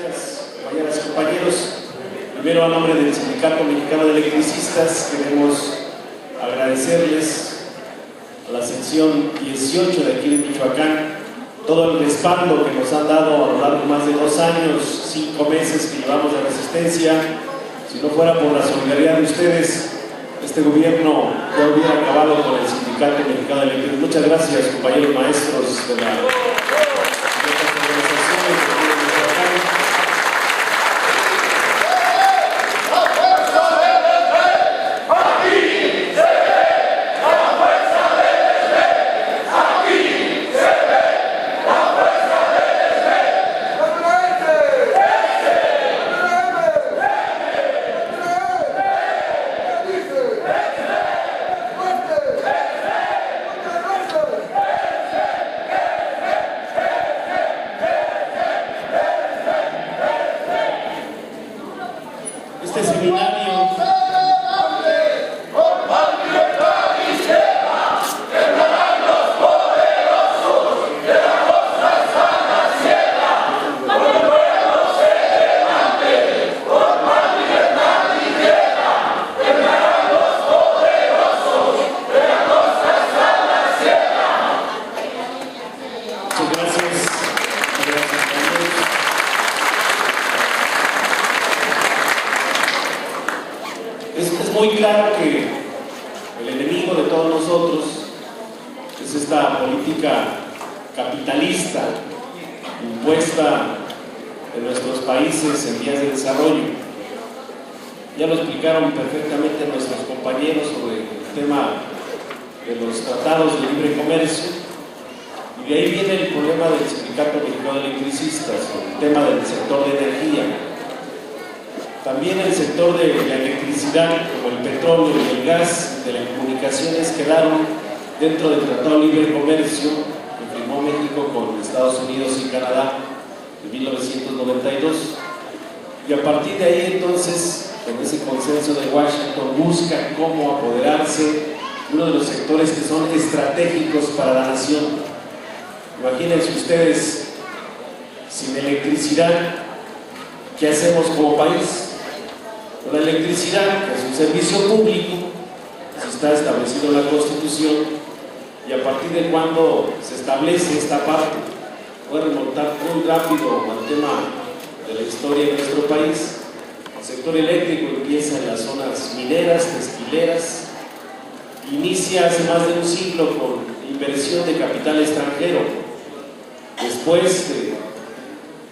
Gracias, compañeras y compañeros. Primero, a nombre del Sindicato Mexicano de Electricistas, queremos agradecerles a la sección 18 de aquí de Michoacán todo el respaldo que nos han dado a lo largo de más de 2 años, 5 meses que llevamos de resistencia. Si no fuera por la solidaridad de ustedes, este gobierno ya hubiera acabado con el Sindicato Mexicano de Electricistas. Muchas gracias, compañeros maestros de la muy claro que el enemigo de todos nosotros es esta política capitalista impuesta en nuestros países en vías de desarrollo. Ya lo explicaron perfectamente nuestros compañeros sobre el tema de los tratados de libre comercio, y de ahí viene el problema del Sindicato Mexicano de Electricistas, el tema del sector de energía. También el sector de la electricidad, como el petróleo y el gas, y telecomunicaciones, quedaron dentro del Tratado de Libre Comercio que firmó México con Estados Unidos y Canadá en 1992. Y a partir de ahí, entonces, con ese consenso de Washington, busca cómo apoderarse de uno de los sectores que son estratégicos para la nación. Imagínense ustedes, sin electricidad, ¿qué hacemos como país? La electricidad, que es un servicio público, está establecido en la Constitución, y a partir de cuando se establece esta parte, puede remontar muy rápido al tema de la historia de nuestro país. El sector eléctrico empieza en las zonas mineras, textileras, inicia hace más de un siglo con inversión de capital extranjero. Después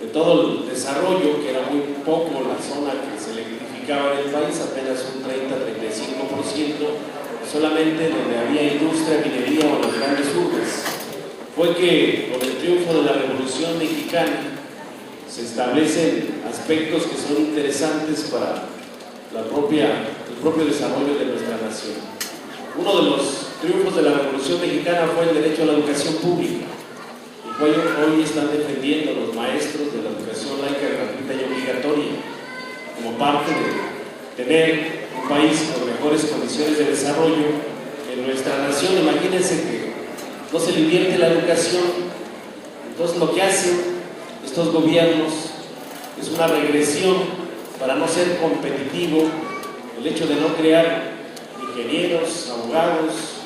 de todo el desarrollo, que era muy poco la zona que se electrificaba en el país, apenas un 30-35%, solamente donde había industria, minería o las grandes urbes. Fue que con el triunfo de la Revolución Mexicana se establecen aspectos que son interesantes para el propio desarrollo de nuestra nación. Uno de los triunfos de la Revolución Mexicana fue el derecho a la educación pública. Hoy están defendiendo los maestros de la educación laica, gratuita y obligatoria, como parte de tener un país con mejores condiciones de desarrollo en nuestra nación. Imagínense que no se le invierte la educación. Entonces lo que hacen estos gobiernos es una regresión para no ser competitivo. El hecho de no crear ingenieros, abogados,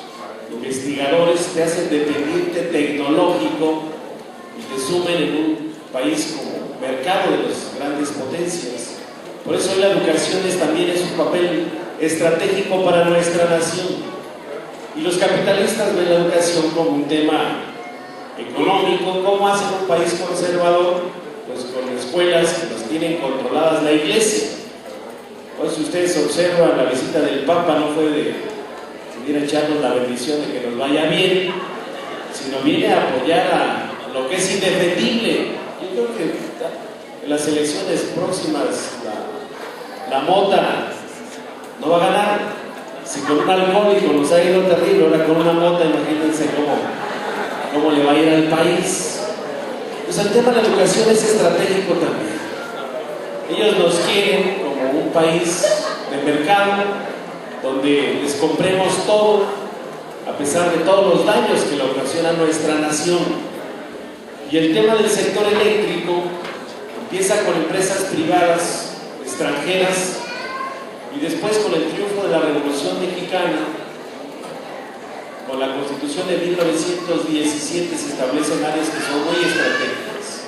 investigadores, te hacen dependiente tecnológico y te sumen en un país como mercado de las grandes potencias. Por eso hoy la educación también es un papel estratégico para nuestra nación. Y los capitalistas ven la educación como un tema económico. ¿Cómo hace un país conservador? Pues con escuelas que las tienen controladas la iglesia. Pues si ustedes observan, la visita del Papa no fue de venir a echarnos la bendición de que nos vaya bien, sino viene a apoyar a lo que es indefendible. Yo creo que en las elecciones próximas la mota no va a ganar. Si con un alcohólico nos ha ido terrible, ahora con una mota, imagínense cómo le va a ir al país. Pues el tema de la educación es estratégico también. Ellos nos quieren como un país de mercado, donde les compremos todo, a pesar de todos los daños que le ocasiona a nuestra nación. Y el tema del sector eléctrico, Empieza con empresas privadas extranjeras y después, con el triunfo de la Revolución Mexicana, con la Constitución de 1917, se establecen áreas que son muy estratégicas.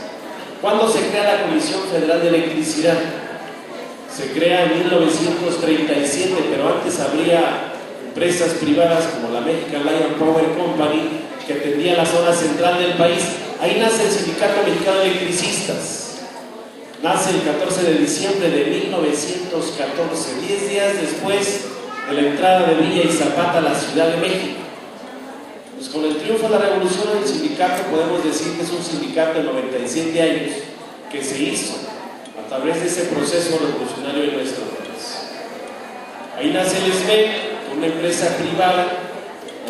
¿Cuándo se crea la Comisión Federal de Electricidad? Se crea en 1937, pero antes habría empresas privadas como la American Lion Power Company, que atendía la zona central del país. Ahí nace el Sindicato Mexicano de Electricistas. Nace el 14 de diciembre de 1914, 10 días después de la entrada de Villa y Zapata a la Ciudad de México. Pues con el triunfo de la revolución, el sindicato podemos decir que es un sindicato de 97 años que se hizo a través de ese proceso revolucionario en nuestro país. Ahí nace el SMEC, una empresa privada,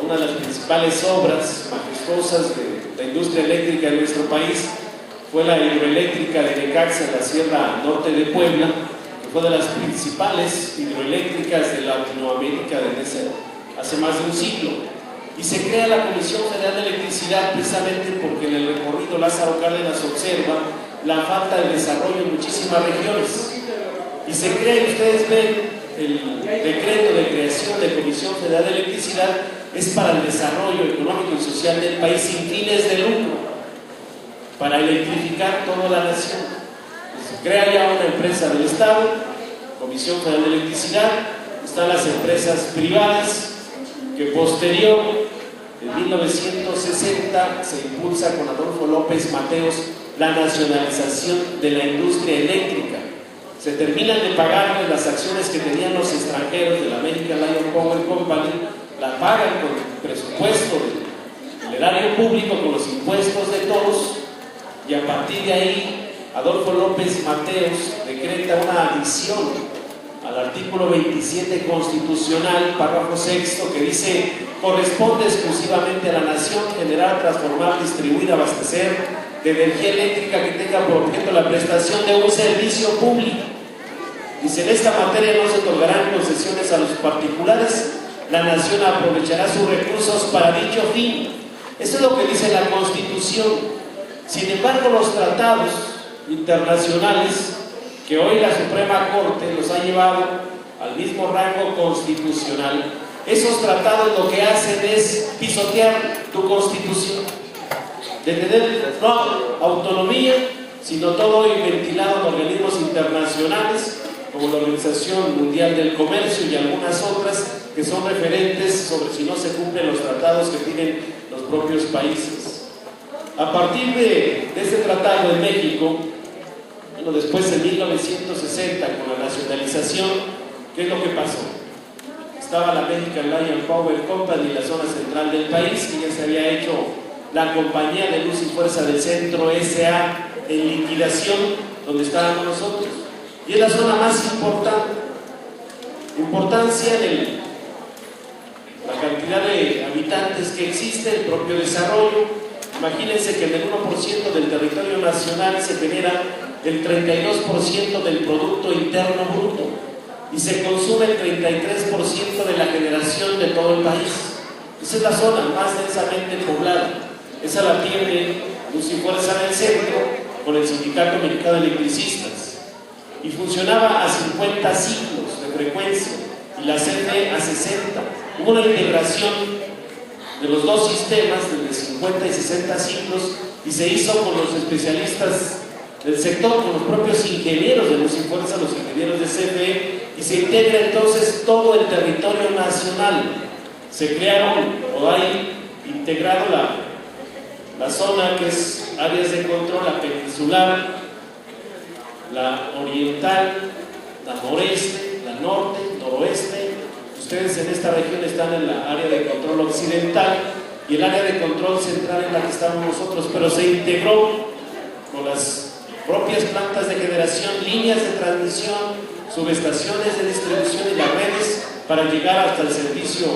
una de las principales obras majestuosas de la industria eléctrica de nuestro país. Fue la hidroeléctrica de Necaxa en la Sierra Norte de Puebla, que fue de las principales hidroeléctricas de Latinoamérica desde hace más de un siglo. Y se crea la Comisión Federal de Electricidad precisamente porque en el recorrido Lázaro Cárdenas observa la falta de desarrollo en muchísimas regiones. Y se crea, y ustedes ven, el decreto de creación de Comisión Federal de Electricidad es para el desarrollo económico y social del país sin fines de lucro, para electrificar toda la nación. Se crea ya una empresa del Estado, Comisión Federal de Electricidad, están las empresas privadas, que posterior, en 1960, se impulsa con Adolfo López Mateos la nacionalización de la industria eléctrica. Se terminan de pagar las acciones que tenían los extranjeros de la American Lion Power Company, la pagan con el presupuesto del erario público, con los impuestos de todos, y a partir de ahí Adolfo López Mateos decreta una adición al artículo 27 constitucional, párrafo sexto, que dice: corresponde exclusivamente a la nación generar, transformar, distribuir, abastecer de energía eléctrica que tenga por objeto la prestación de un servicio público. Dice: en esta materia no se otorgarán concesiones a los particulares, la nación aprovechará sus recursos para dicho fin. Eso es lo que dice la Constitución. Sin embargo, los tratados internacionales que hoy la Suprema Corte los ha llevado al mismo rango constitucional, esos tratados lo que hacen es pisotear tu Constitución, de tener no autonomía, sino todo ventilado en organismos internacionales como la Organización Mundial del Comercio y algunas otras que son referentes sobre si no se cumplen los tratados que tienen los propios países. A partir de este tratado en México, bueno, después en 1960, con la nacionalización, ¿qué es lo que pasó? Estaba la American Lion Power Company en la zona central del país, que ya se había hecho la Compañía de Luz y Fuerza del Centro S.A. en liquidación, donde estábamos nosotros, y es la zona más importante. Importancia de la cantidad de habitantes que existe, el propio desarrollo. Imagínense que en el 1% del territorio nacional se genera el 32% del Producto Interno Bruto y se consume el 33% de la generación de todo el país. Esa es la zona más densamente poblada. Esa la tiene Luz y Fuerza del Centro con el Sindicato Mexicano de Electricistas, y funcionaba a 50 ciclos de frecuencia y la CFE a 60. Hubo una integración de los dos sistemas, de 50 y 60 ciclos, y se hizo con los especialistas del sector, con los propios ingenieros de Luz y Fuerza, los ingenieros de CFE, y se integra entonces todo el territorio nacional. Se crearon, o hay integrado la zona que es áreas de control, la peninsular, la oriental, la noreste, la norte, noroeste. Ustedes en esta región están en la área de control occidental y el área de control central en la que estamos nosotros, pero se integró con las propias plantas de generación, líneas de transmisión, subestaciones de distribución y las redes para llegar hasta el servicio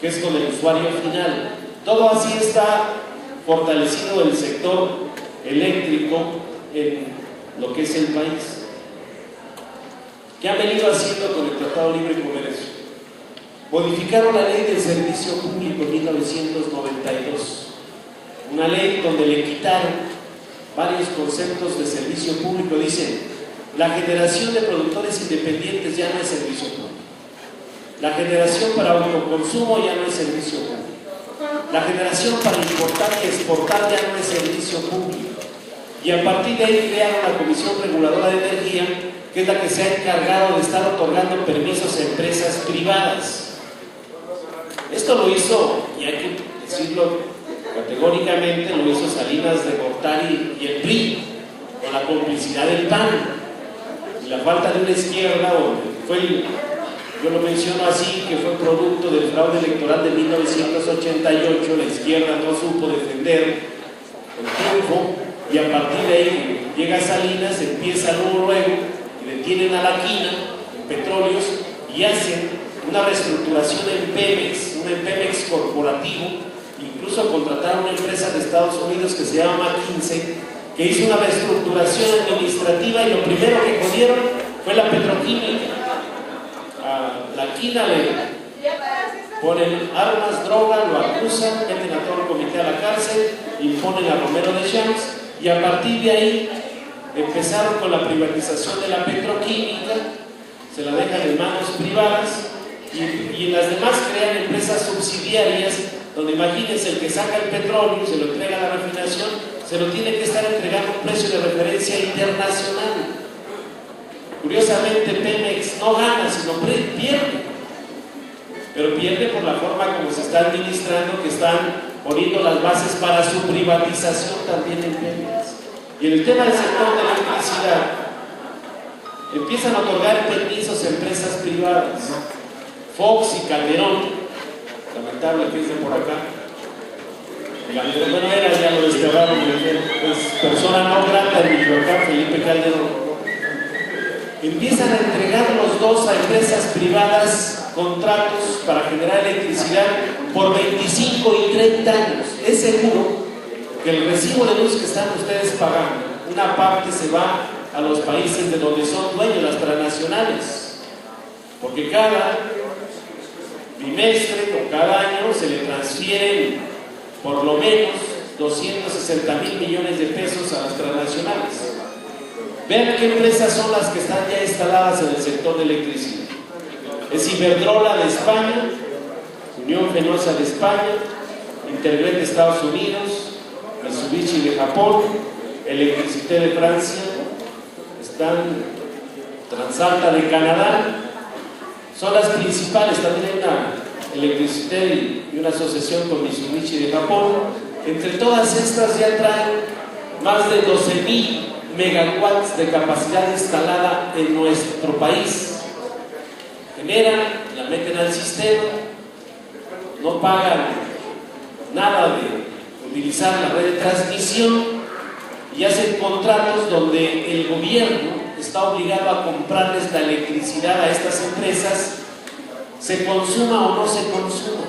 que es con el usuario final. Todo así está fortalecido el sector eléctrico en lo que es el país. ¿Qué han venido haciendo con el Tratado Libre de Comercio? Modificaron la ley del servicio público en 1992, una ley donde le quitaron varios conceptos de servicio público. Dicen, la generación de productores independientes ya no es servicio público. La generación para autoconsumo ya no es servicio público. La generación para importar y exportar ya no es servicio público. Y a partir de ahí crearon la Comisión Reguladora de Energía, que es la que se ha encargado de estar otorgando permisos a empresas privadas. Esto lo hizo, y hay que decirlo categóricamente, lo hizo Salinas de Gortari y el PRI, con la complicidad del PAN. Y la falta de una izquierda, yo lo menciono así, que fue producto del fraude electoral de 1988, la izquierda no supo defender el triunfo, y a partir de ahí llega Salinas, empieza luego y detienen a la quina en petróleos y hacen una reestructuración en Pemex, un Pemex corporativo. Incluso contrataron una empresa de Estados Unidos que se llama McKinsey, que hizo una reestructuración administrativa, y lo primero que jodieron fue la petroquímica. A la quina le ponen armas, drogas, lo acusan, meten a todo el comité a la cárcel, imponen a Romero de Champs, y a partir de ahí empezaron con la privatización de la petroquímica, se la dejan en manos privadas, y en las demás crean empresas subsidiarias, donde imagínense, el que saca el petróleo, se lo entrega a la refinación, se lo tiene que estar entregando a un precio de referencia internacional. Curiosamente, Pemex no gana, sino pierde. Pero pierde por la forma como se está administrando, que están poniendo las bases para su privatización también en Pemex. Y en el tema del sector de la electricidad, empiezan a otorgar permisos a empresas privadas. Fox y Calderón, lamentable que es de por acá, bueno, ya lo desterraron, es persona no grata de Michoacán, Felipe Calderón. Empiezan a entregar los dos a empresas privadas contratos para generar electricidad por 25 y 30 años. Es seguro que el recibo de luz que están ustedes pagando, una parte se va a los países de donde son dueños, las transnacionales, porque cada trimestre o cada año se le transfieren por lo menos 260,000 millones de pesos a las transnacionales. Vean qué empresas son las que están ya instaladas en el sector de electricidad. Es Iberdrola de España, Unión Fenosa de España, Intergrid de Estados Unidos, Mitsubishi de Japón, Electricité de Francia, están Transalta de Canadá, son las principales. También hay una Electricité y una asociación con Mitsubishi de Japón. Entre todas estas ya traen más de 12,000 megawatts de capacidad instalada en nuestro país. Generan, la meten al sistema, no pagan nada de utilizar la red de transmisión, y hacen contratos donde el gobierno está obligado a comprarles la electricidad a estas empresas, se consuma o no se consuma,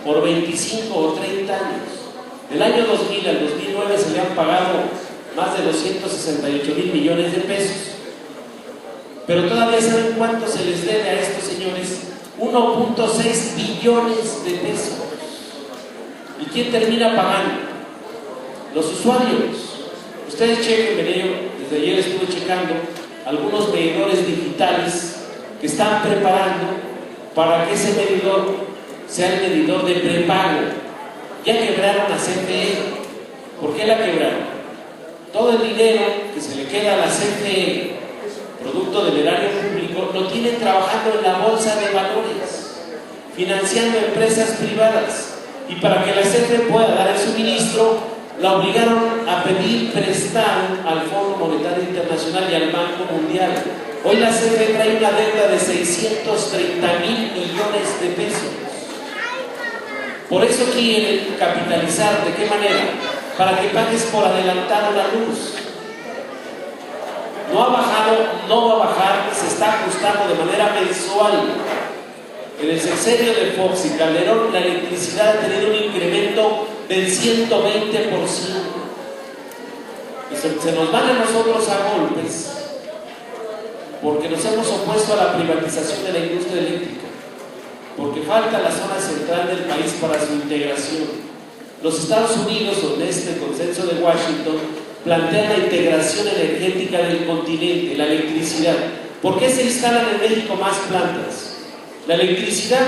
por 25 o 30 años. Del año 2000 al 2009 se le han pagado más de 268,000 millones de pesos. Pero todavía saben cuánto se les debe a estos señores: 1.6 billones de pesos. ¿Y quién termina pagando? Los usuarios. Ustedes chequen, desde ayer estuve checando algunos medidores digitales que están preparando para que ese medidor sea el medidor de prepago. Ya quebraron a CFE. ¿Por qué la quebraron? Todo el dinero que se le queda a la CFE, producto del erario público, lo tienen trabajando en la bolsa de valores, financiando empresas privadas. Y para que la CFE pueda dar el suministro, la obligaron a pedir prestado al Fondo Monetario Internacional y al Banco Mundial. Hoy la CFE trae una deuda de 630,000 millones de pesos. Por eso quieren capitalizar. ¿De qué manera? Para que pagues por adelantado la luz. No ha bajado, no va a bajar, se está ajustando de manera mensual. En el sexenio de Fox y Calderón, la electricidad ha tenido un incremento del 120%. Y se nos van a nosotros a golpes porque nos hemos opuesto a la privatización de la industria eléctrica, porque falta la zona central del país para su integración. Los Estados Unidos, con este consenso de Washington, plantean la integración energética del continente, la electricidad. ¿Por qué se instalan en México más plantas? La electricidad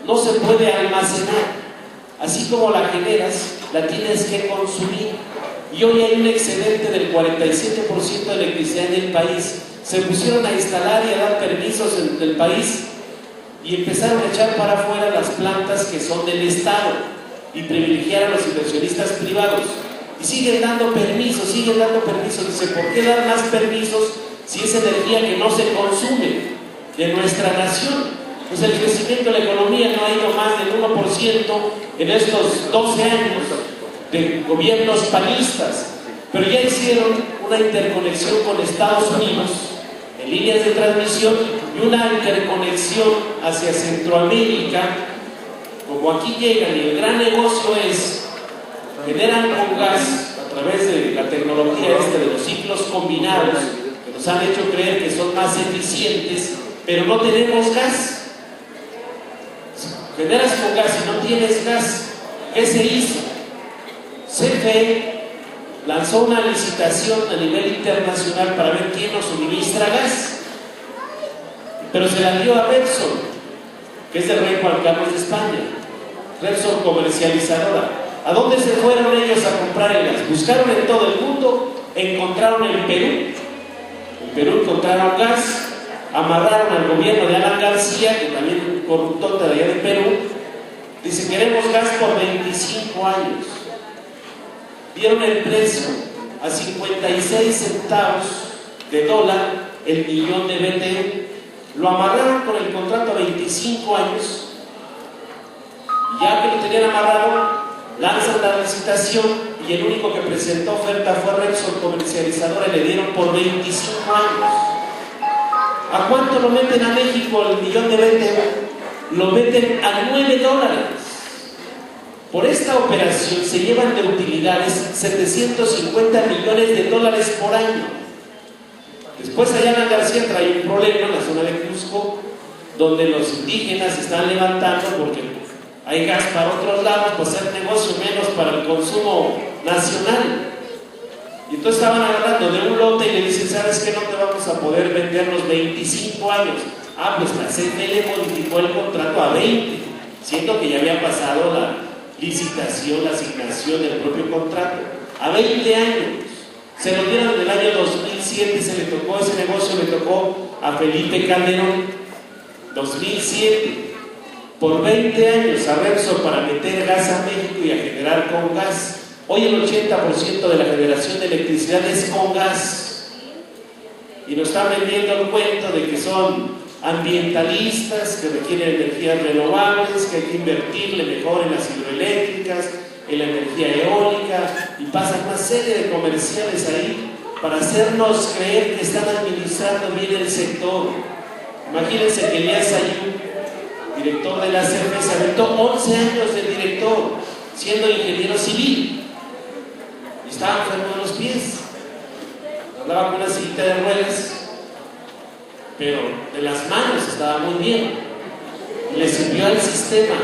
no se puede almacenar, así como la generas, la tienes que consumir. Y hoy hay un excedente del 47% de electricidad en el país. Se pusieron a instalar y a dar permisos en el país y empezaron a echar para afuera las plantas que son del Estado y privilegiar a los inversionistas privados. Y siguen dando permisos. Dice, ¿por qué dar más permisos si es energía que no se consume de nuestra nación? Pues el crecimiento de la economía no ha ido más del 1% en estos 12 años de gobiernos panistas, pero ya hicieron una interconexión con Estados Unidos en líneas de transmisión y una interconexión hacia Centroamérica. Como aquí llegan y el gran negocio es, generan con gas a través de la tecnología de los ciclos combinados, que nos han hecho creer que son más eficientes, pero no tenemos gas. Generas con gas y no tienes gas. ¿Qué se hizo? CFE lanzó una licitación a nivel internacional para ver quién nos suministra gas, pero se la dio a Repsol, que es del rey Juan Carlos de España. Repsol comercializadora. ¿A dónde se fueron ellos a comprar el gas? Buscaron en todo el mundo, encontraron en Perú. En Perú encontraron gas, amarraron al gobierno de Alan García, que también es un corruptor de allá de Perú. Dice, queremos gas por 25 años. Dieron el precio a 56 centavos de dólar el millón de BTU. Lo amarraron con el contrato a 25 años. Ya que lo tenían amarrado, lanzan la licitación y el único que presentó oferta fue Repsol comercializadora y le dieron por 25 años. ¿A cuánto lo meten a México el millón de BTU? Lo meten a $9. Por esta operación se llevan de utilidades 750 millones de dólares por año. Después Alan García trae un problema en la zona de Cusco, donde los indígenas están levantando porque hay gas para otros lados, para hacer negocio menos para el consumo nacional. Y entonces estaban agarrando de un lote y le dicen, ¿sabes qué? No te vamos a poder vender los 25 años. Ah, pues la CFE modificó el contrato a 20, siendo que ya había pasado la licitación, la asignación del propio contrato. A 20 años. Se lo dieron en el año 2007, ese negocio le tocó a Felipe Calderón. 2007. Por 20 años a Repsol para meter gas a México y a generar con gas. Hoy el 80% de la generación de electricidad es con gas. Y nos están vendiendo el cuento de que son ambientalistas, que requieren energías renovables, que hay que invertirle mejor en las hidroeléctricas, en la energía eólica, y pasan una serie de comerciales ahí para hacernos creer que están administrando bien el sector. Imagínense que Elías Ayú, director de la CFE, se aventó 11 años de director, siendo ingeniero civil, y estaba enfermo de los pies, andaba con una sillita de ruedas, pero de las manos estaba muy bien, y le sirvió al sistema.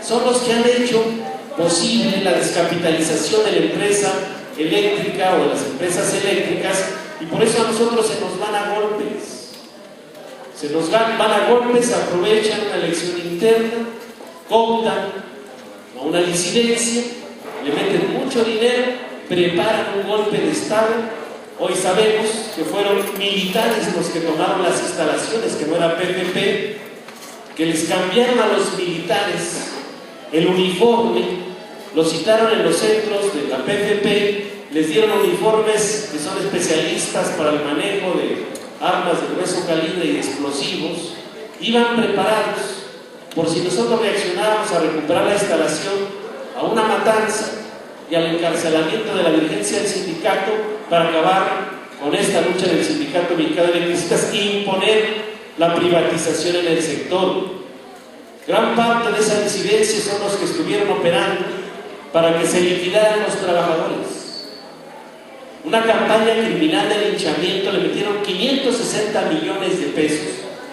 Son los que han hecho posible la descapitalización de la empresa eléctrica o de las empresas eléctricas, y por eso a nosotros se nos van a golpes. Se nos van a golpes, aprovechan una elección interna, cooptan a una disidencia, le meten mucho dinero, preparan un golpe de Estado. Hoy sabemos que fueron militares los que tomaron las instalaciones, que no era PPP, que les cambiaron a los militares el uniforme, los citaron en los centros de la PPP, les dieron uniformes que son especialistas para el manejo de armas de grueso calibre y explosivos. Iban preparados por si nosotros reaccionábamos a recuperar la instalación, a una matanza y al encarcelamiento de la dirigencia del sindicato para acabar con esta lucha del Sindicato Mexicano de Electricistas e imponer la privatización en el sector. Gran parte de esa disidencia son los que estuvieron operando para que se liquidaran los trabajadores. Una campaña criminal de linchamiento, le metieron 560 millones de pesos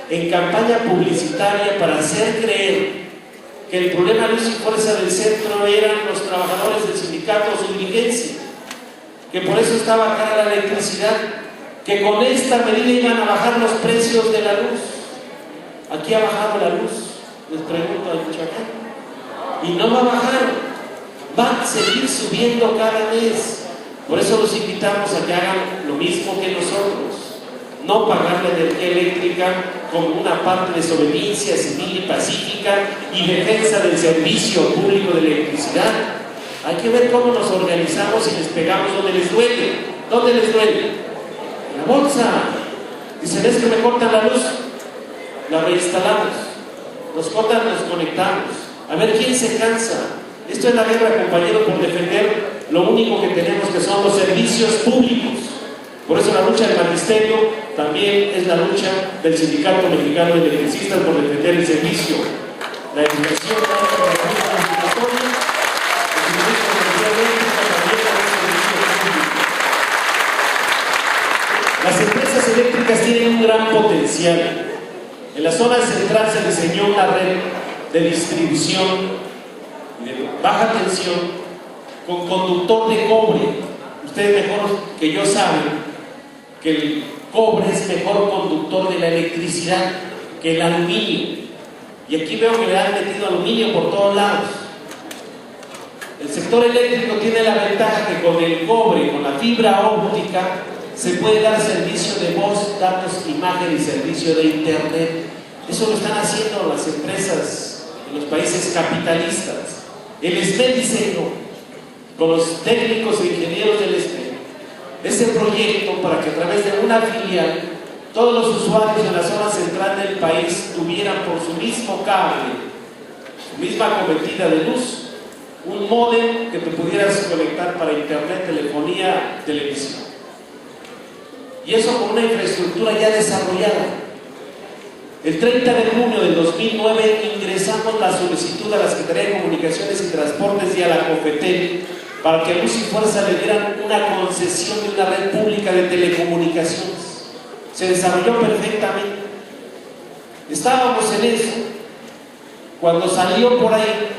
en campaña publicitaria para hacer creer que el problema luz y fuerza del centro eran los trabajadores del sindicato o su dirigencia. que por eso estaba cara la electricidad, que con esta medida iban a bajar los precios de la luz. Aquí ha bajado la luz, les pregunto a Michoacán, y no va a bajar, va a seguir subiendo cada mes. Por eso los invitamos a que hagan lo mismo que nosotros, no pagar la energía eléctrica como una parte de desobediencia civil y pacífica y defensa del servicio público de electricidad. Hay que ver cómo nos organizamos y les pegamos donde les duele. ¿Dónde les duele? En la bolsa. Dicen, es que me cortan la luz, la reinstalamos. Nos cortan, nos conectamos. A ver quién se cansa. Esto es la guerra, compañero, por defender lo único que tenemos, que son los servicios públicos. Por eso la lucha del magisterio también es la lucha del Sindicato Mexicano de Electricistas por defender el servicio, la educación, la educación, las empresas eléctricas tienen un gran potencial. En la zona central se diseñó una red de distribución de baja tensión con conductor de cobre. Ustedes mejor que yo saben que el cobre es mejor conductor de la electricidad que el aluminio. Y aquí veo que le han metido aluminio por todos lados. El sector eléctrico tiene la ventaja que con el cobre, con la fibra óptica, se puede dar servicio de voz, datos, imagen y servicio de internet. Eso lo están haciendo las empresas en los países capitalistas. El SME diseñó con los técnicos e ingenieros del SME ese proyecto para que a través de una filial todos los usuarios en la zona central del país tuvieran por su mismo cable, su misma cobertura de luz, un módem que te pudieras conectar para internet, telefonía, televisión. Y eso con una infraestructura ya desarrollada. El 30 de junio del 2009 ingresamos la solicitud a la Secretaría de Comunicaciones y Transportes y a la COFETEL para que a Luz y Fuerza le dieran una concesión de una red pública de telecomunicaciones. Se desarrolló perfectamente. Estábamos en eso cuando salió por ahí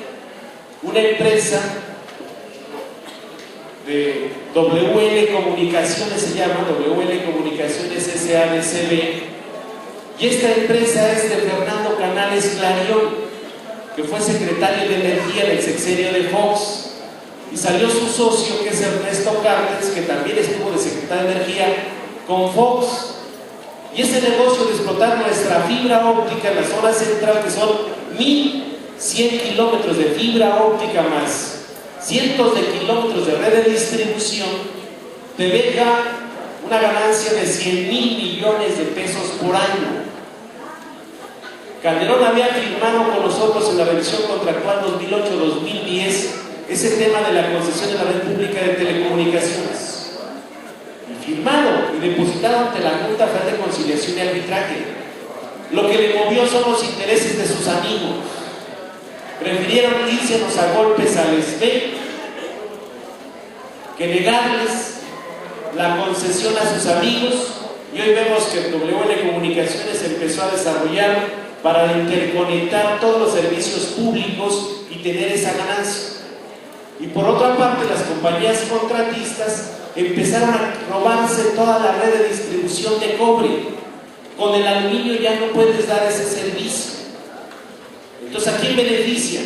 una empresa de WL Comunicaciones, se llama WL Comunicaciones SADCB, y esta empresa es de Fernando Canales Clarión, que fue secretario de Energía del sexenio de Fox, y salió su socio, que es Ernesto Cárdenas, que también estuvo de secretario de Energía con Fox, y ese negocio de explotar nuestra fibra óptica en la zona central, que son 1,100 kilómetros de fibra óptica más cientos de kilómetros de red de distribución, te deja una ganancia de 100,000 millones de pesos por año. Calderón había firmado con nosotros en la revisión contractual 2008-2010 ese tema de la concesión de la red pública de telecomunicaciones. Y firmado y depositado ante la Junta Federal de Conciliación y Arbitraje. Lo que le movió son los intereses de sus amigos. Prefirieron irsenos a golpes al SME que negarles la concesión a sus amigos, y hoy vemos que WL Comunicaciones empezó a desarrollar para interconectar todos los servicios públicos y tener esa ganancia. Y por otra parte, las compañías contratistas empezaron a robarse toda la red de distribución de cobre. Con el aluminio ya no puedes dar ese servicio. Entonces, ¿a quién beneficia?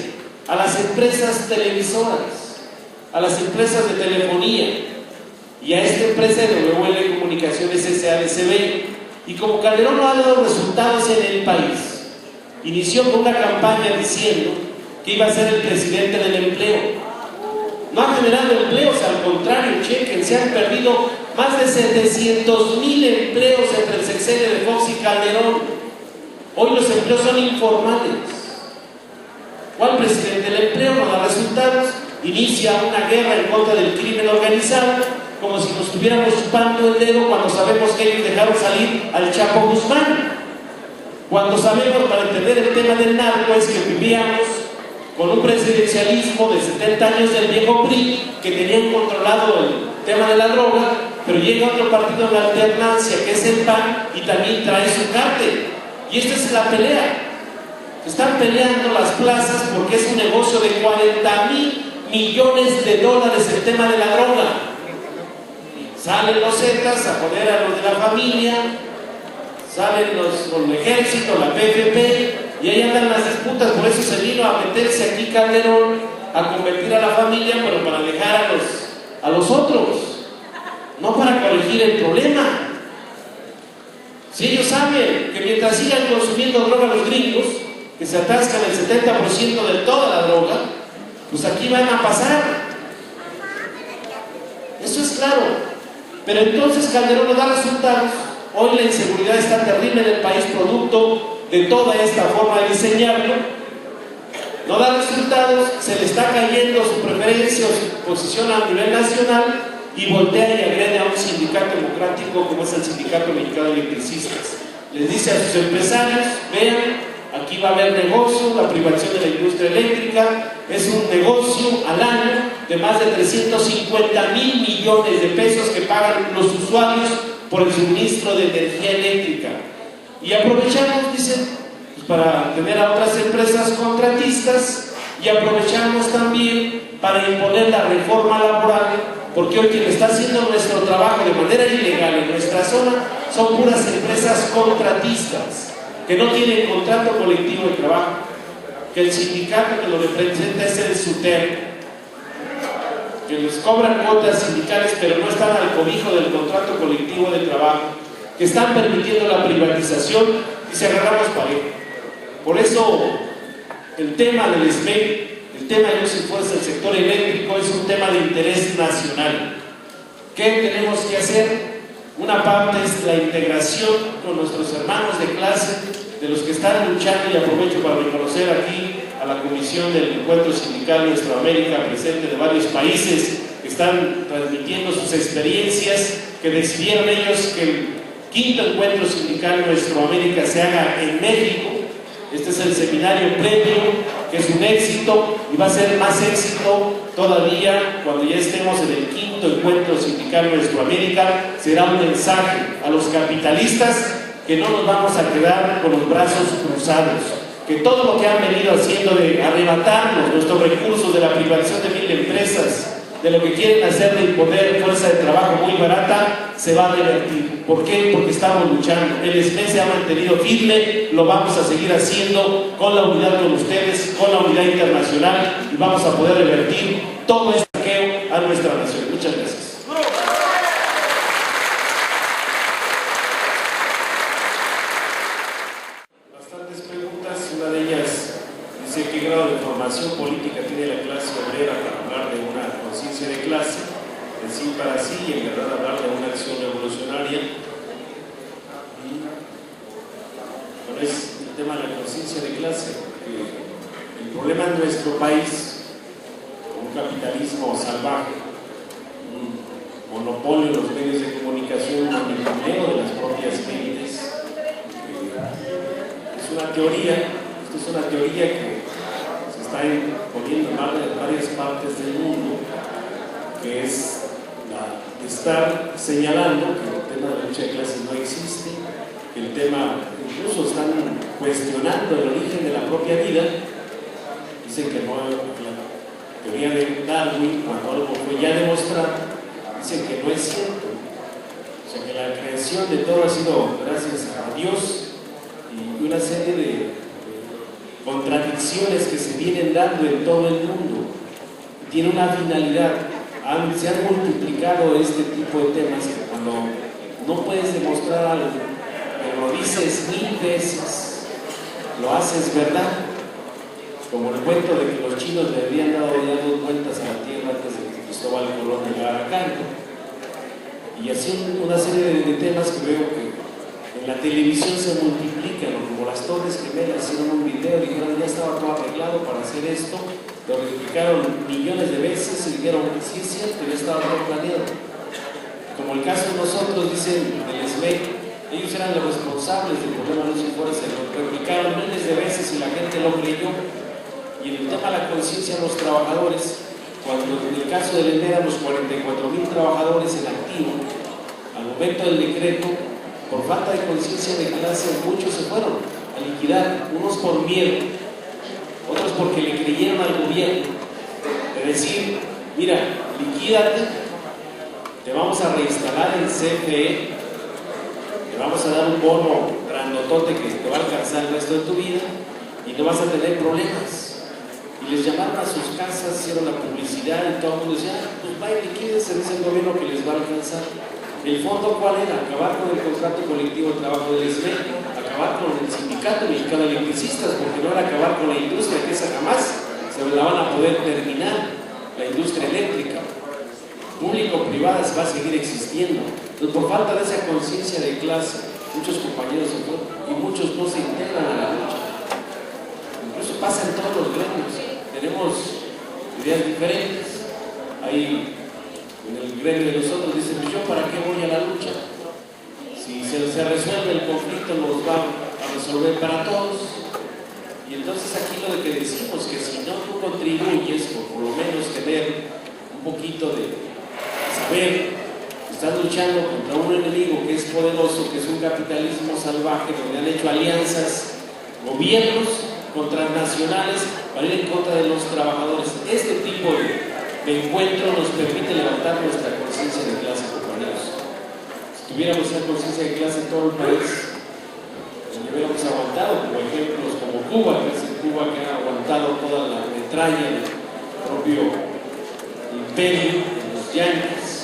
A las empresas televisoras, a las empresas de telefonía y a esta empresa de WL Comunicaciones SADCB. Y como Calderón no ha dado resultados en el país, inició con una campaña diciendo que iba a ser el presidente del empleo. No ha generado empleos, al contrario, chequen, se han perdido más de 700,000 empleos entre el sexenio de Fox y Calderón. Hoy los empleos son informales. ¿Cuál presidente del empleo no da resultados? Inicia una guerra en contra del crimen organizado, como si nos estuviéramos chupando el dedo cuando sabemos que ellos dejaron salir al Chapo Guzmán. Cuando sabemos, para entender el tema del narco, es que vivíamos con un presidencialismo de 70 años del viejo PRI, que tenían controlado el tema de la droga, pero llega otro partido en la alternancia, que es el PAN, y también trae su cártel. Y esta es la pelea. Están peleando las plazas porque es un negocio de 40,000 millones de dólares el tema de la droga. Salen los Zetas a poner a los de la familia, salen con el ejército, la PFP, y ahí andan las disputas. Por eso se vino a meterse aquí Calderón, a convertir a la familia, pero para dejar a los otros, no para corregir el problema. Si ellos saben que mientras sigan consumiendo droga los gringos, que se atascan el 70% de toda la droga, pues aquí van a pasar. Eso es claro. Pero entonces Calderón no da resultados. Hoy la inseguridad está terrible en el país, producto de toda esta forma de diseñarlo. No da resultados, se le está cayendo su preferencia o su posición a nivel nacional, y voltea y agrede a un sindicato democrático como es el Sindicato Mexicano de Electricistas. Les dice a sus empresarios: vean, aquí va a haber negocio, la privatización de la industria eléctrica es un negocio al año de más de 350,000 millones de pesos que pagan los usuarios por el suministro de energía eléctrica. Y aprovechamos, dicen, pues para tener a otras empresas contratistas, y aprovechamos también para imponer la reforma laboral, porque hoy quien está haciendo nuestro trabajo de manera ilegal en nuestra zona son puras empresas contratistas que no tienen contrato colectivo de trabajo, que el sindicato que lo representa es el SUTER, que les cobran cuotas sindicales pero no están al cobijo del contrato colectivo de trabajo, que están permitiendo la privatización y se agarramos parejo. Por eso el tema del SMEC, el tema de luz y fuerza del sector eléctrico, es un tema de interés nacional. ¿Qué tenemos que hacer? Una parte es la integración con nuestros hermanos de clase, de los que están luchando, y aprovecho para reconocer aquí a la Comisión del Encuentro Sindical Nuestroamérica, presente de varios países, que están transmitiendo sus experiencias, que decidieron ellos que el quinto Encuentro Sindical Nuestroamérica se haga en México. Este es el seminario previo, que es un éxito, y va a ser más éxito todavía cuando ya estemos en el quinto Encuentro Sindical Nuestroamérica. Será un mensaje a los capitalistas que no nos vamos a quedar con los brazos cruzados, que todo lo que han venido haciendo de arrebatarnos nuestros recursos, de la privatización de 1000 empresas, de lo que quieren hacer de imponer fuerza de trabajo muy barata, se va a revertir. ¿Por qué? Porque estamos luchando. El SME se ha mantenido firme, lo vamos a seguir haciendo con la unidad con ustedes, con la unidad internacional, y vamos a poder revertir todo este saqueo a nuestra nación. Muchas gracias. Bastantes preguntas. Una de ellas dice: ¿qué grado de formación política tiene la clase obrera para hablar de una conciencia de clase, de sí para sí, y en verdad hablar de una acción revolucionaria? Bueno, es el tema de la conciencia de clase. El problema en nuestro país, con un capitalismo salvaje, un monopolio de los medios de comunicación, un manipuleo de las propias mentes, es una teoría. Esto es una teoría que se está poniendo en varias partes del mundo, que es estar señalando que el tema de la lucha de clases no existe, que el tema, incluso están cuestionando el origen de la propia vida. Dicen que no, la teoría de Darwin, cuando algo fue ya demostrado, dicen que no es cierto. O sea, que la creación de todo ha sido gracias a Dios, y una serie de contradicciones que se vienen dando en todo el mundo. Tiene una finalidad. Se han multiplicado este tipo de temas que cuando no puedes demostrar algo, pero lo dices 1000 veces, lo haces verdad. Como el cuento de que los chinos le habían dado ya 2 vueltas a la tierra antes de que Cristóbal Colón llegara a Canto. Y así una serie de temas que veo que en la televisión se multiplican, como las Torres Gemelas. Hicieron un video y dijeron: ya estaba todo arreglado para hacer esto. Lo replicaron millones de veces y dijeron: sí es cierto, ya estaba todo planeado. Como el caso de nosotros, dicen del SMEC, ellos eran los responsables del problema de luz y fuerza, lo replicaron miles de veces y la gente lo creyó. Y en el tema de la conciencia de los trabajadores, cuando en el caso del ENER éramos 44,000 trabajadores en activo, al momento del decreto, por falta de conciencia de clase, muchos se fueron a liquidar, unos por miedo, otros porque le creyeron al gobierno, de decir: mira, liquídate, te vamos a reinstalar en CFE, te vamos a dar un bono grandotote que te va a alcanzar el resto de tu vida y no vas a tener problemas. Y les llamaron a sus casas, hicieron la publicidad y todo el mundo decía, pues vayan, liquídense, dice el gobierno que les va a alcanzar. ¿El fondo cuál era? Acabar con el contrato colectivo de trabajo del SME, acabar con el sindicato mexicano de electricistas, porque no era acabar con la industria, que esa jamás se la van a poder terminar, la industria eléctrica. Público-privada va a seguir existiendo. Entonces, por falta de esa conciencia de clase, muchos compañeros se fueron y muchos no se integran a la lucha. Incluso pasa en todos los gremios. Tenemos ideas diferentes. Ahí en el gremio de nosotros dicen, pues yo para qué voy a la lucha. Si se resuelve el conflicto, nos va a resolver para todos. Y entonces aquí lo de que decimos que si no tú contribuyes, por lo menos tener un poquito de saber, estás luchando contra un enemigo que es poderoso, que es un capitalismo salvaje, donde han hecho alianzas, gobiernos contranacionales para ir en contra de los trabajadores. Este tipo de encuentro nos permite levantar nuestra conciencia de clase, compañeros. Si tuviéramos esa conciencia de clase en todo el país, nos hubiéramos aguantado, como ejemplos como Cuba, que es Cuba que ha aguantado toda la metralla del propio imperio de los yanquis,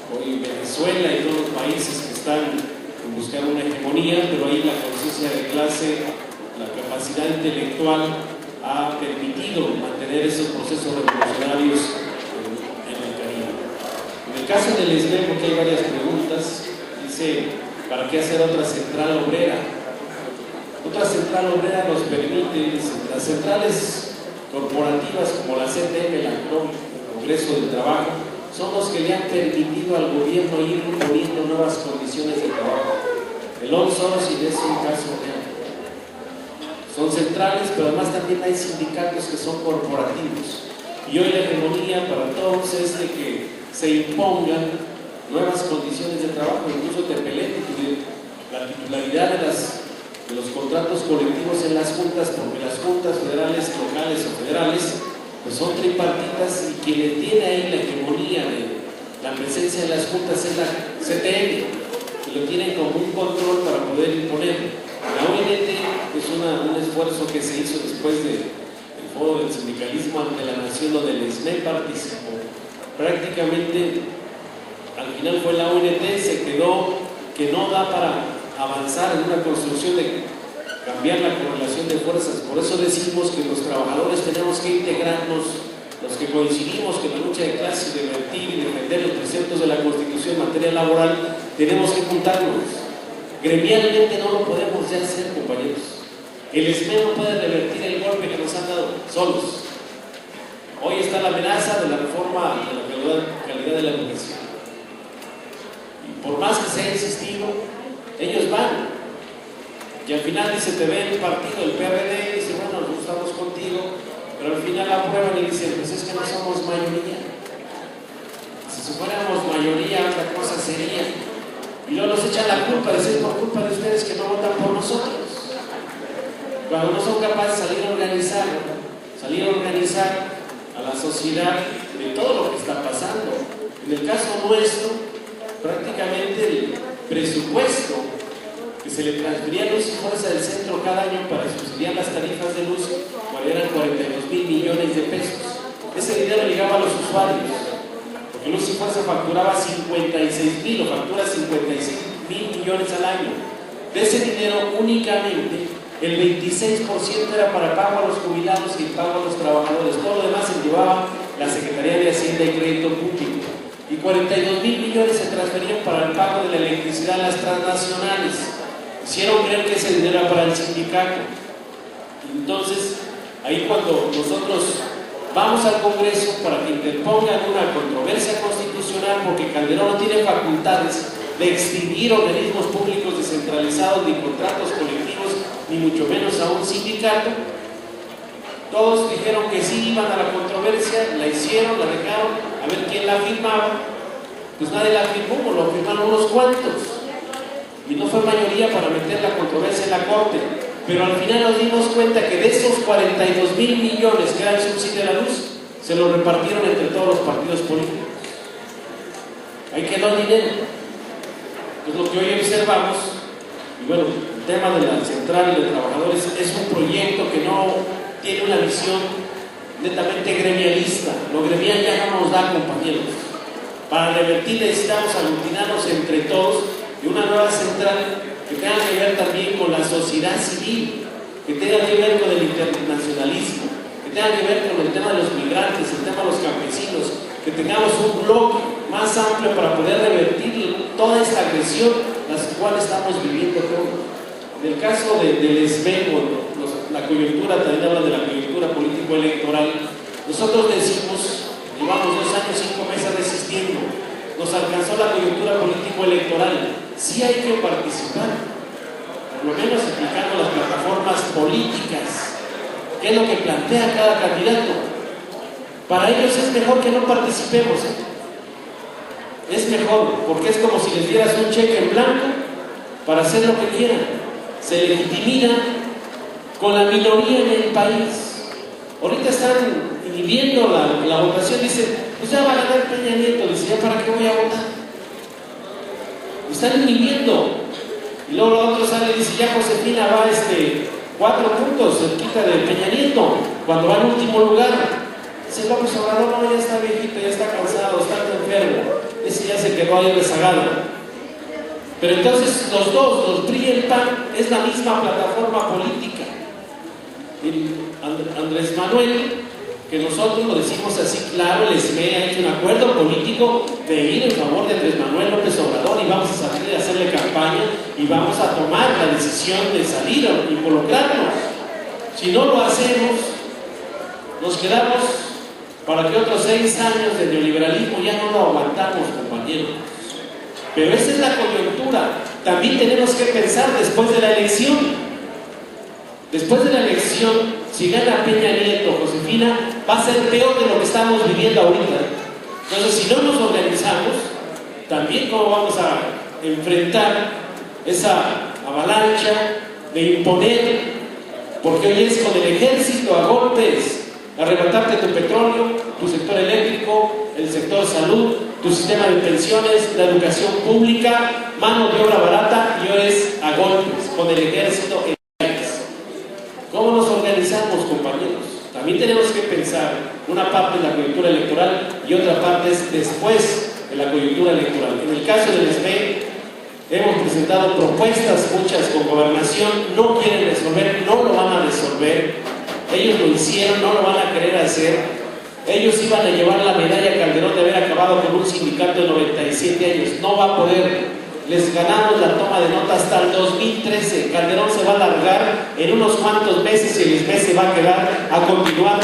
hoy Venezuela y todos los países que están en buscar una hegemonía, pero ahí la conciencia de clase, la capacidad intelectual ha permitido mantener esos procesos revolucionarios en el Caribe. En el caso del SME, porque hay varias preguntas, dice, ¿para qué hacer otra central obrera? Otra central obrera nos permite, dice, las centrales corporativas como la CTM, el Congreso del Trabajo, son los que le han permitido al gobierno ir imponiendo nuevas condiciones de trabajo. El outsourcing es un caso real. Son centrales, pero además también hay sindicatos que son corporativos. Y hoy la hegemonía para todos es de que se impongan nuevas condiciones de trabajo, incluso te pelean la titularidad de los contratos colectivos en las juntas, porque las juntas federales, locales o federales, pues son tripartitas y quien le tiene ahí la hegemonía de la presencia de las juntas es la CTM, y lo tienen como un control para poder imponer. La ONT es un esfuerzo que se hizo después del Foro del Sindicalismo ante la Nación, donde el SME participó. Prácticamente, al final fue la ONT, se quedó que no da para avanzar en una construcción de cambiar la correlación de fuerzas. Por eso decimos que los trabajadores tenemos que integrarnos, los que coincidimos que la lucha de clase, de revertir y defender los preceptos de la Constitución en materia laboral, tenemos que juntarnos. Gremialmente no lo podemos ya hacer, compañeros. El SME no puede revertir el golpe que nos han dado solos. Hoy está la amenaza de la reforma de la calidad de la educación. Y por más que se haya insistido, ellos van. Y al final dice, te ve el partido, el PRD, y dice, bueno, nosotros estamos contigo, pero al final aprueban y dicen, pues es que no somos mayoría. Si fuéramos mayoría, otra cosa sería. Y luego nos echan la culpa, dicen, por culpa de ustedes que no votan por nosotros. Cuando no son capaces de salir a organizar a la sociedad de todo lo que está pasando. En el caso nuestro, prácticamente el presupuesto que se le transfería a Luz y Fuerza del Centro cada año para subsidiar las tarifas de luz, eran 42,000 millones de pesos. Ese dinero llegaba a los usuarios, porque Luz y Fuerza facturaba 56,000 o factura 56,000 millones al año. De ese dinero únicamente el 26% era para pago a los jubilados y pago a los trabajadores. Todo lo demás se llevaba la Secretaría de Hacienda y Crédito Público. Y 42,000 millones se transferían para el pago de la electricidad a las transnacionales. Hicieron creer que ese dinero era para el sindicato. Entonces, ahí cuando nosotros vamos al Congreso para que interpongan una controversia constitucional, porque Calderón no tiene facultades de extinguir organismos públicos descentralizados, ni contratos colectivos, ni mucho menos a un sindicato, todos dijeron que sí, iban a la controversia, la hicieron, la dejaron, a ver quién la firmaba. Pues nadie la firmó, lo firmaron unos cuantos. Y no fue mayoría para meter la controversia en la Corte. Pero al final nos dimos cuenta que de esos 42,000 millones que era el subsidio de la luz, se lo repartieron entre todos los partidos políticos. ahí quedó el dinero. Entonces lo que hoy observamos, y bueno, el tema de la central de trabajadores es un proyecto que no tiene una visión netamente gremialista. Lo gremial ya no nos da, compañeros. Para revertir necesitamos aglutinarnos entre todos y una nueva central que tenga que ver también con la sociedad civil, que tenga que ver con el internacionalismo, que tenga que ver con el tema de los migrantes, el tema de los campesinos, que tengamos un bloque más amplio para poder revertir toda esta agresión, la cual estamos viviendo todos. En el caso del SME, la coyuntura, también habla de la coyuntura político-electoral, nosotros decimos, llevamos 2 años, 5 meses resistiendo, nos alcanzó la coyuntura político-electoral, sí hay que participar, por lo menos explicando las plataformas políticas, qué es lo que plantea cada candidato. Para ellos es mejor que no participemos, es mejor, porque es como si les dieras un cheque en blanco para hacer lo que quieran. Se legitimina con la minoría en el país. Ahorita están inhibiendo la votación, dicen, pues ya va a ganar Peña Nieto, dice, ¿ya para qué voy a votar? Están inhibiendo. Y luego el otro sale y dice, ya Josefina va 4 puntos cerquita de Peña Nieto, cuando va en último lugar. Dice López Obrador, no, ya está viejito, ya está cansado, está enfermo, ese ya se quedó ahí rezagado. Pero entonces los dos, los PRI y el PAN, es la misma plataforma política. Y Andrés Manuel, que nosotros lo decimos así claro, el SME ha hecho un acuerdo político de ir en favor de Andrés Manuel López Obrador y vamos a salir a hacerle campaña y vamos a tomar la decisión de salir a involucrarnos. Si no lo hacemos, nos quedamos para que otros 6 años de neoliberalismo ya no lo aguantamos, compañeros. Pero esa es la coyuntura. También tenemos que pensar después de la elección. Después de la elección, si gana Peña Nieto, Josefina, va a ser peor de lo que estamos viviendo ahorita. Entonces, si no nos organizamos, también cómo vamos a enfrentar esa avalancha de imponer, porque hoy es con el ejército a golpes, arrebatarte tu petróleo, tu sector eléctrico, el sector salud, tu sistema de pensiones, la educación pública, mano de obra barata, y hoy es a golpes, con el ejército en calles. ¿Cómo nos organizamos, compañeros? También tenemos que pensar, una parte de la coyuntura electoral y otra parte es después de la coyuntura electoral. En el caso del SME, hemos presentado propuestas, muchas con gobernación, no quieren resolver, no lo van a resolver. Ellos lo hicieron, no lo van a querer hacer. Ellos iban a llevar la medalla Calderón de haber acabado con un sindicato de 97 años. No va a poder. Les ganamos la toma de nota hasta el 2013. Calderón se va a largar en unos cuantos meses y el SME se va a quedar a continuar